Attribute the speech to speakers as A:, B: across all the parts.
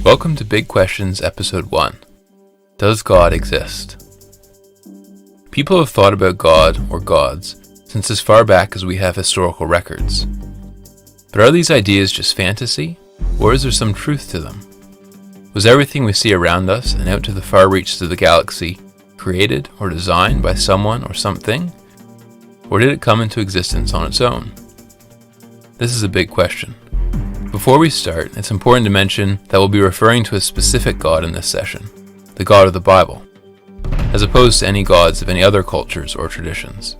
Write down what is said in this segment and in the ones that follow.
A: Welcome to Big Questions Episode 1. Does God exist? People have thought about God or gods since as far back as we have historical records. But are these ideas just fantasy, or is there some truth to them? Was everything we see around us and out to the far reaches of the galaxy created or designed by someone or something? Or did it come into existence on its own? This is a big question. Before we start, it's important to mention that we'll be referring to a specific God in this session, the God of the Bible, as opposed to any gods of any other cultures or traditions,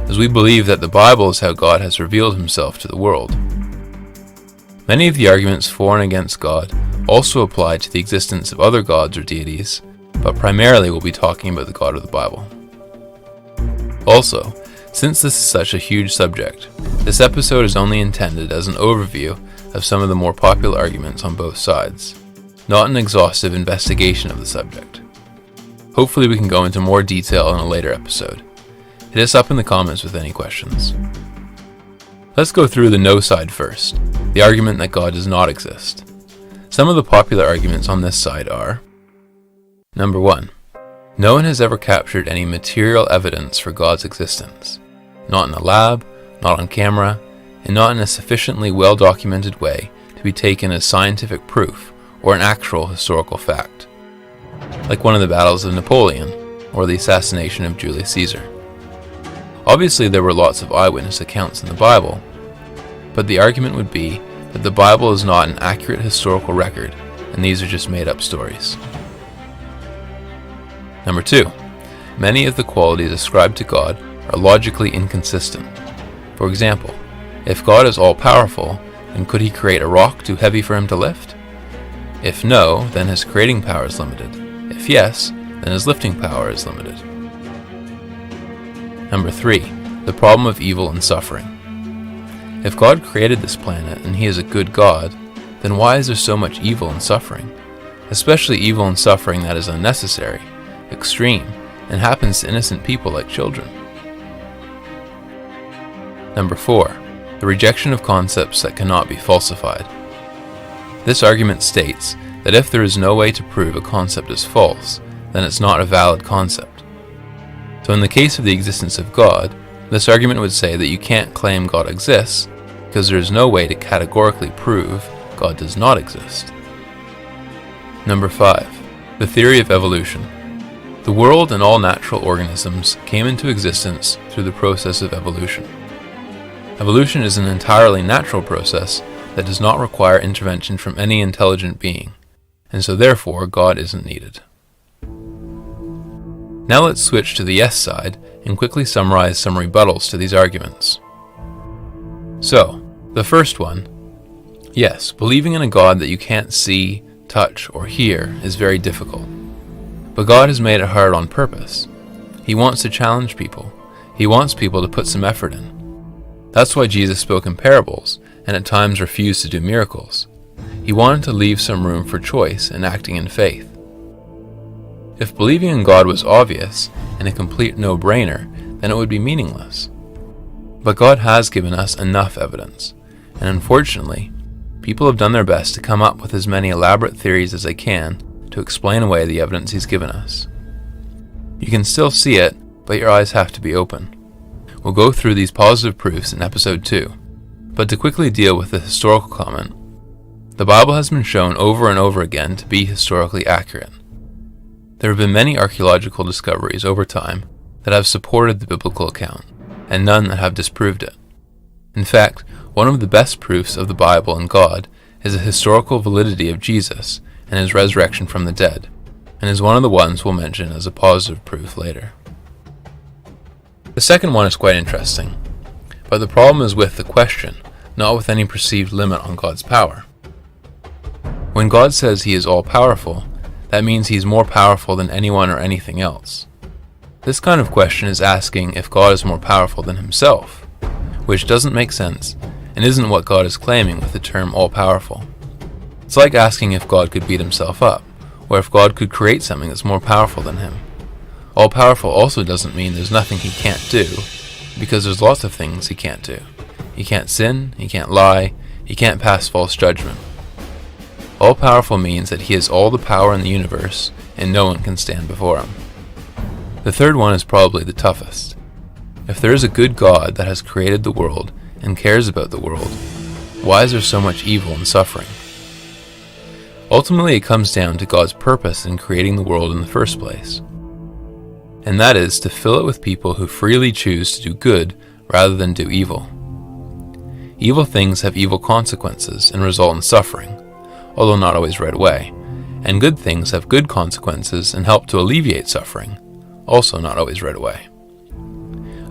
A: as we believe that the Bible is how God has revealed himself to the world. Many of the arguments for and against God also apply to the existence of other gods or deities, but primarily we'll be talking about the God of the Bible. Also, since this is such a huge subject, this episode is only intended as an overview of some of the more popular arguments on both sides, not an exhaustive investigation of the subject. Hopefully we can go into more detail in a later episode. Hit us up in the comments with any questions. Let's go through the no side first, the argument that God does not exist. Some of the popular arguments on this side are: Number 1. No one has ever captured any material evidence for God's existence. Not in a lab, not on camera, and not in a sufficiently well-documented way to be taken as scientific proof or an actual historical fact, like one of the battles of Napoleon or the assassination of Julius Caesar. Obviously there were lots of eyewitness accounts in the Bible, but the argument would be that the Bible is not an accurate historical record and these are just made-up stories. Number 2. Many of the qualities ascribed to God are logically inconsistent. For example, if God is all-powerful, then could he create a rock too heavy for him to lift? If no, then his creating power is limited. If yes, then his lifting power is limited. Number 3. The problem of evil and suffering. If God created this planet and he is a good God, then why is there so much evil and suffering? Especially evil and suffering that is unnecessary, extreme, and happens to innocent people like children. Number 4. The rejection of concepts that cannot be falsified. This argument states that if there is no way to prove a concept is false, then it's not a valid concept. So in the case of the existence of God, this argument would say that you can't claim God exists because there is no way to categorically prove God does not exist. Number 5. The theory of evolution. The world and all natural organisms came into existence through the process of evolution. Evolution is an entirely natural process that does not require intervention from any intelligent being, and so therefore God isn't needed. Now let's switch to the yes side and quickly summarize some rebuttals to these arguments. So, the first one, yes, believing in a God that you can't see, touch, or hear is very difficult. But God has made it hard on purpose. He wants to challenge people. He wants people to put some effort in. That's why Jesus spoke in parables, and at times refused to do miracles. He wanted to leave some room for choice and acting in faith. If believing in God was obvious and a complete no-brainer, then it would be meaningless. But God has given us enough evidence, and unfortunately, people have done their best to come up with as many elaborate theories as they can to explain away the evidence he's given us. You can still see it, but your eyes have to be open. We'll go through these positive proofs in episode 2, but to quickly deal with the historical comment, the Bible has been shown over and over again to be historically accurate. There have been many archaeological discoveries over time that have supported the biblical account, and none that have disproved it. In fact, one of the best proofs of the Bible and God is the historical validity of Jesus and his resurrection from the dead, and is one of the ones we'll mention as a positive proof later. The second one is quite interesting, but the problem is with the question, not with any perceived limit on God's power. When God says he is all-powerful, that means he's more powerful than anyone or anything else. This kind of question is asking if God is more powerful than himself, which doesn't make sense and isn't what God is claiming with the term all-powerful. It's like asking if God could beat himself up, or if God could create something that's more powerful than him. All-powerful also doesn't mean there's nothing he can't do, because there's lots of things he can't do. He can't sin, he can't lie, he can't pass false judgment. All-powerful means that he has all the power in the universe and no one can stand before him. The third one is probably the toughest. If there is a good God that has created the world and cares about the world, why is there so much evil and suffering? Ultimately, it comes down to God's purpose in creating the world in the first place. And that is to fill it with people who freely choose to do good rather than do evil. Evil things have evil consequences and result in suffering, although not always right away, and good things have good consequences and help to alleviate suffering, also not always right away.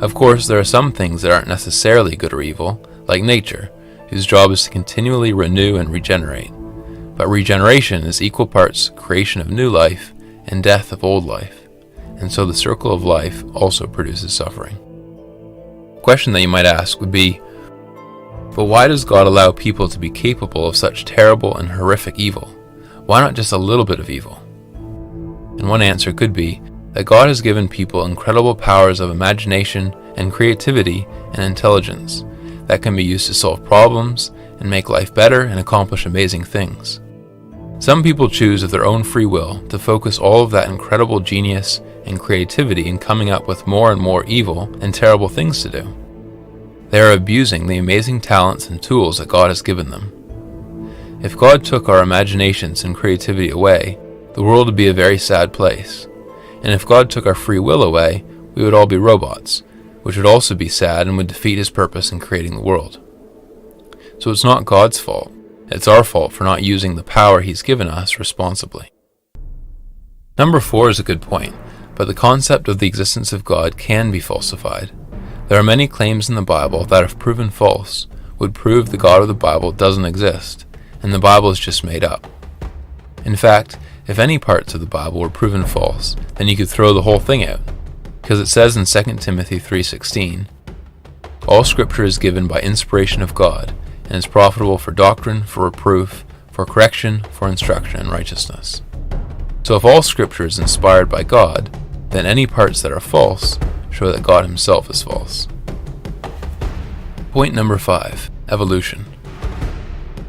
A: Of course, there are some things that aren't necessarily good or evil, like nature, whose job is to continually renew and regenerate. But regeneration is equal parts creation of new life and death of old life, and so the circle of life also produces suffering. A question that you might ask would be, but why does God allow people to be capable of such terrible and horrific evil? Why not just a little bit of evil? And one answer could be that God has given people incredible powers of imagination and creativity and intelligence that can be used to solve problems and make life better and accomplish amazing things. Some people choose of their own free will to focus all of that incredible genius and creativity in coming up with more and more evil and terrible things to do. They are abusing the amazing talents and tools that God has given them. If God took our imaginations and creativity away, the world would be a very sad place. And if God took our free will away, we would all be robots, which would also be sad and would defeat his purpose in creating the world. So it's not God's fault. It's our fault for not using the power he's given us responsibly. Number 4 is a good point, but the concept of the existence of God can be falsified. There are many claims in the Bible that, if proven false, would prove the God of the Bible doesn't exist, and the Bible is just made up. In fact, if any parts of the Bible were proven false, then you could throw the whole thing out, because it says in 2 Timothy 3:16, "All Scripture is given by inspiration of God, and is profitable for doctrine, for reproof, for correction, for instruction in righteousness." So if all Scripture is inspired by God, then any parts that are false show that God himself is false. Point number 5, evolution.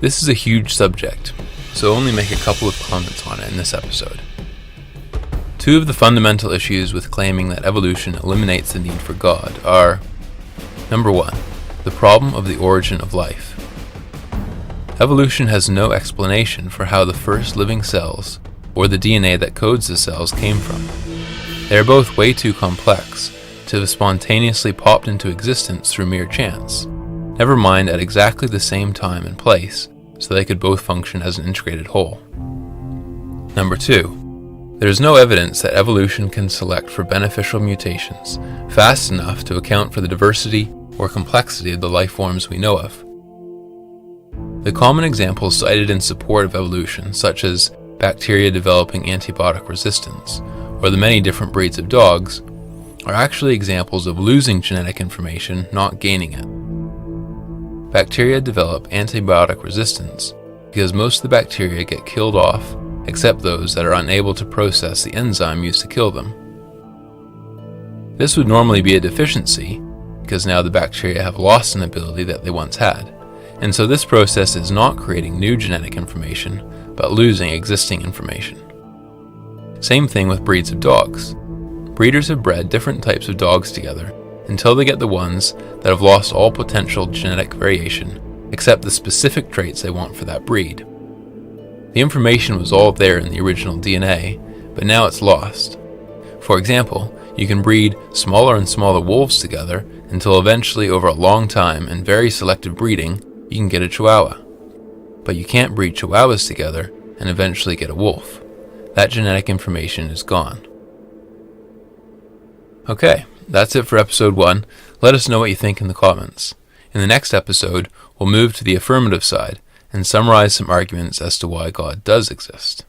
A: This is a huge subject, so I'll only make a couple of comments on it in this episode. 2 of the fundamental issues with claiming that evolution eliminates the need for God are: number 1, the problem of the origin of life. Evolution has no explanation for how the first living cells, or the DNA that codes the cells, came from. They are both way too complex to have spontaneously popped into existence through mere chance, never mind at exactly the same time and place, so they could both function as an integrated whole. Number 2, there is no evidence that evolution can select for beneficial mutations fast enough to account for the diversity or complexity of the life forms we know of. The common examples cited in support of evolution, such as bacteria developing antibiotic resistance, or the many different breeds of dogs, are actually examples of losing genetic information, not gaining it. Bacteria develop antibiotic resistance because most of the bacteria get killed off, except those that are unable to process the enzyme used to kill them. This would normally be a deficiency, because now the bacteria have lost an ability that they once had, and so this process is not creating new genetic information, but losing existing information. Same thing with breeds of dogs. Breeders have bred different types of dogs together until they get the ones that have lost all potential genetic variation except the specific traits they want for that breed. The information was all there in the original DNA, but now it's lost. For example, you can breed smaller and smaller wolves together until eventually, over a long time and very selective breeding, you can get a Chihuahua. But you can't breed Chihuahuas together and eventually get a wolf. That genetic information is gone. Okay, that's it for episode 1. Let us know what you think in the comments. In the next episode, we'll move to the affirmative side and summarize some arguments as to why God does exist.